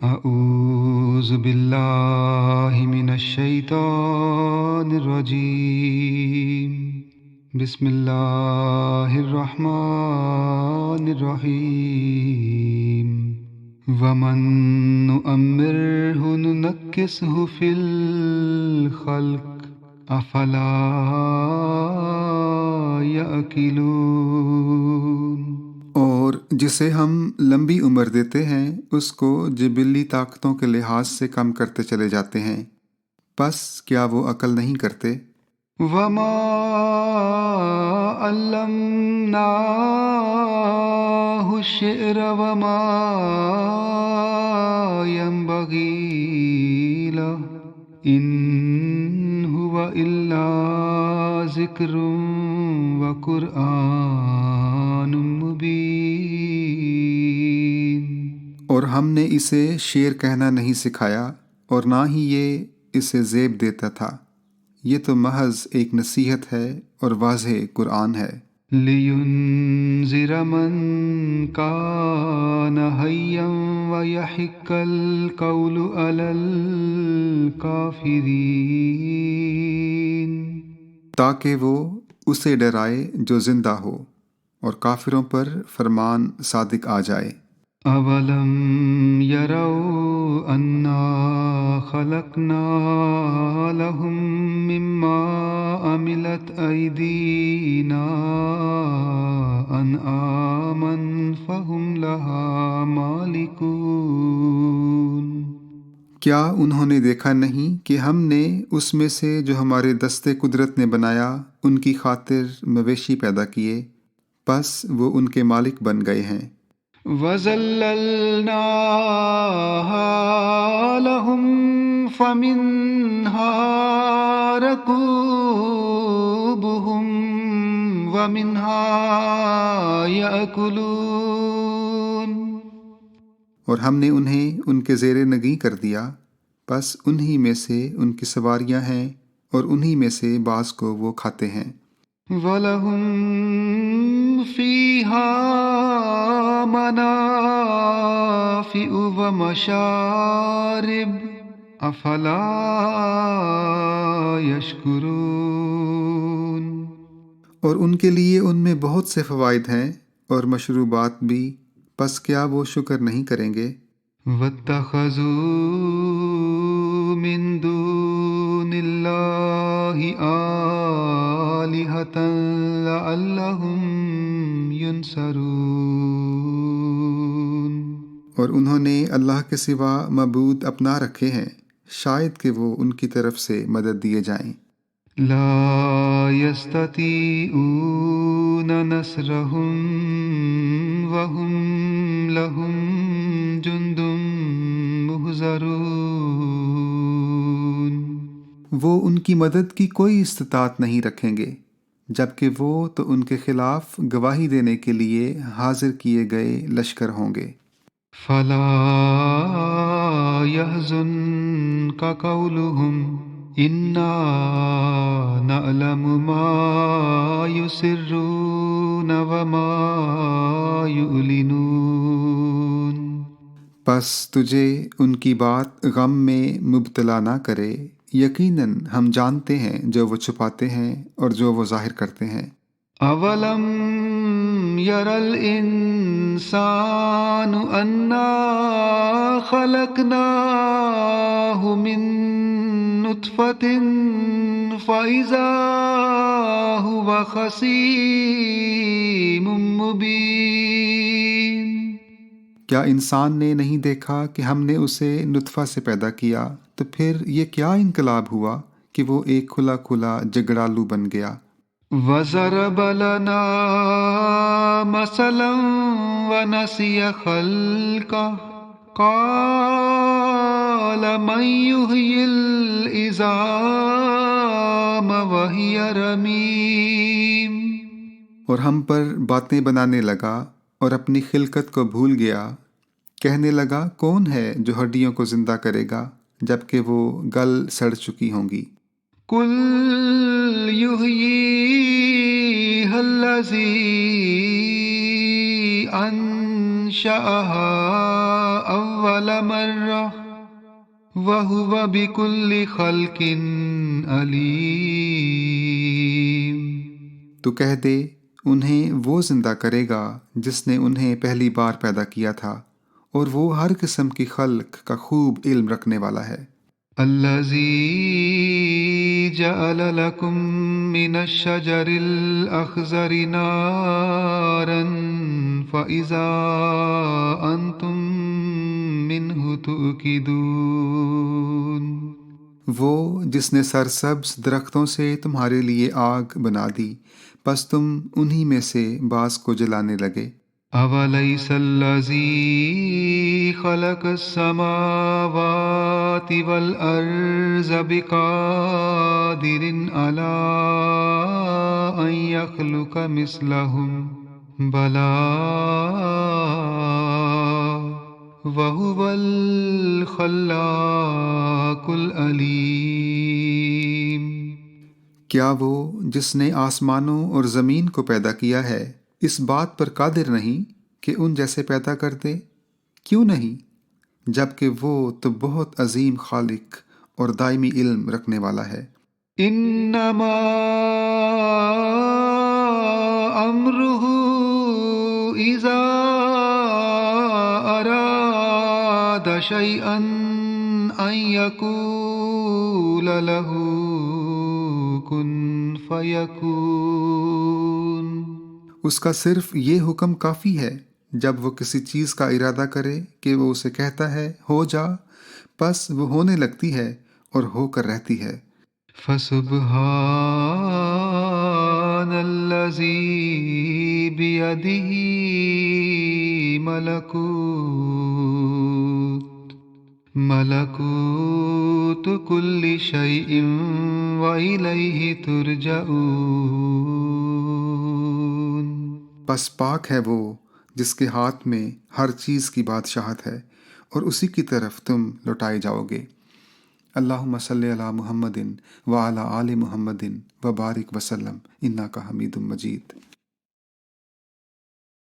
اعوذ باللہ من الشیطان الرجیم، بسم اللہ الرحمن الرحیم۔ ومن نعمرہ ننکسہ فی الخلق افلا یعقلون۔ اور جسے ہم لمبی عمر دیتے ہیں اس کو جبلی طاقتوں کے لحاظ سے کم کرتے چلے جاتے ہیں، پس کیا وہ عقل نہیں کرتے؟ وما علمناہ الشعر وما ينبغي له ان هو الا ذکر وقرآن مبین۔ اور ہم نے اسے شعر کہنا نہیں سکھایا اور نہ ہی یہ اسے زیب دیتا تھا، یہ تو محض ایک نصیحت ہے اور واضح قرآن ہے۔ لِيُنذِرَ مَن كَانَ حَيًّا وَيَحِقَّ الْقَوْلُ عَلَى الْكَافِرِينَ۔ تاکہ وہ اسے ڈرائے جو زندہ ہو اور کافروں پر فرمان صادق آ جائے۔ اَوَلَمْ يَرَوْا أَنَّا خَلَقْنَا لَهُم مِّمَّا عَمِلَتْ أَيْدِينَا أَنْعَامًا فَهُمْ لَهَا مَالِكُونَ۔ کیا انہوں نے دیکھا نہیں کہ ہم نے اس میں سے جو ہمارے دست قدرت نے بنایا ان کی خاطر مویشی پیدا کیے، پس وہ ان کے مالک بن گئے ہیں۔ وَذَلَّلْنَاهَا لَهُمْ فَمِنْهَا رَكُوبُهُمْ وَمِنْهَا يَأْكُلُونَ۔ اور ہم نے انہیں ان کے زیر نگیں کر دیا، پس انہی میں سے ان کی سواریاں ہیں اور انہی میں سے بعض کو وہ کھاتے ہیں۔ وَلَهُمْ فِيهَا مَنَافِعُ وَمَشَارِبُ أَفَلَا يَشْكُرُونَ۔ اور ان کے لیے ان میں بہت سے فوائد ہیں اور مشروبات بھی، پس کیا وہ شکر نہیں کریں گے؟ وَاتَّخَذُوا مِن دُونِ اللَّهِ آلِهَةً لَعَلَّهُمْ يُنصَرُونَ۔ اور انہوں نے اللہ کے سوا معبود اپنا رکھے ہیں، شاید کہ وہ ان کی طرف سے مدد دیے جائیں۔ لا يستطيعون نصرهم وهم لهم جند محضرون۔ وہ ان کی مدد کی کوئی استطاعت نہیں رکھیں گے، جبکہ وہ تو ان کے خلاف گواہی دینے کے لیے حاضر کیے گئے لشکر ہوں گے۔ فلا يحزنك قولهم انا نعلم ما يسرون وما يعلنون۔ پس تجھے ان کی بات غم میں مبتلا نہ کرے، یقیناً ہم جانتے ہیں جو وہ چھپاتے ہیں اور جو وہ ظاہر کرتے ہیں۔ اولم ير الانسان انا خلقناه من نطفة فاذا هو خصيم مبين۔ کیا انسان نے نہیں دیکھا کہ ہم نے اسے نطفہ سے پیدا کیا، تو پھر یہ کیا انقلاب ہوا کہ وہ ایک کھلا کھلا جگڑالو بن گیا۔ وَضَرَبَ لَنَا مَثَلًا وَنَسِيَ خَلْقَهُ قَالَ مَن يُحْيِي الْعِظَامَ وَهِيَ رَمِيمٌ۔ اور ہم پر باتیں بنانے لگا اور اپنی خلقت کو بھول گیا، کہنے لگا کون ہے جو ہڈیوں کو زندہ کرے گا جبکہ وہ گل سڑ چکی ہوں گی۔ قُلْ يُحْيِيهَا الَّذِي أنشأها أول مرة وهو بكل خلق عليم. تو کہہ دے انہیں وہ زندہ کرے گا جس نے انہیں پہلی بار پیدا کیا تھا، اور وہ ہر قسم کی خلق کا خوب علم رکھنے والا ہے۔ الذي جعل لكم من الشجر الأخضر نارا فإذا أنتم منه توقدون. وہ جس نے سرسبز درختوں سے تمہارے لیے آگ بنا دی، پس تم انہی میں سے بعض کو جلانے لگے۔ أوليس الذي خلق السماوات والأرض بقادر على أن يخلق مثلهم بلى وهو الخلاق العليم. کیا وہ جس نے آسمانوں اور زمین کو پیدا کیا ہے اس بات پر قادر نہیں کہ ان جیسے پیدا کر دے؟ کیوں نہیں، جبکہ وہ تو بہت عظیم خالق اور دائمی علم رکھنے والا ہے۔ انما امره اذا اراد شيئا ان يقول له كن فيكون. اس کا صرف یہ حکم کافی ہے جب وہ کسی چیز کا ارادہ کرے کہ وہ اسے کہتا ہے ہو جا، پس وہ ہونے لگتی ہے اور ہو کر رہتی ہے۔ فسبحان الذی بیدہ ملکوت کل شیء والیہ ترجعون. پس پاک ہے وہ جس کے ہاتھ میں ہر چیز کی بادشاہت ہے، اور اسی کی طرف تم لوٹائے جاؤ گے۔ اللہم صلی علی محمد وعلی آل محمد وبارک وسلم انک حمید مجید۔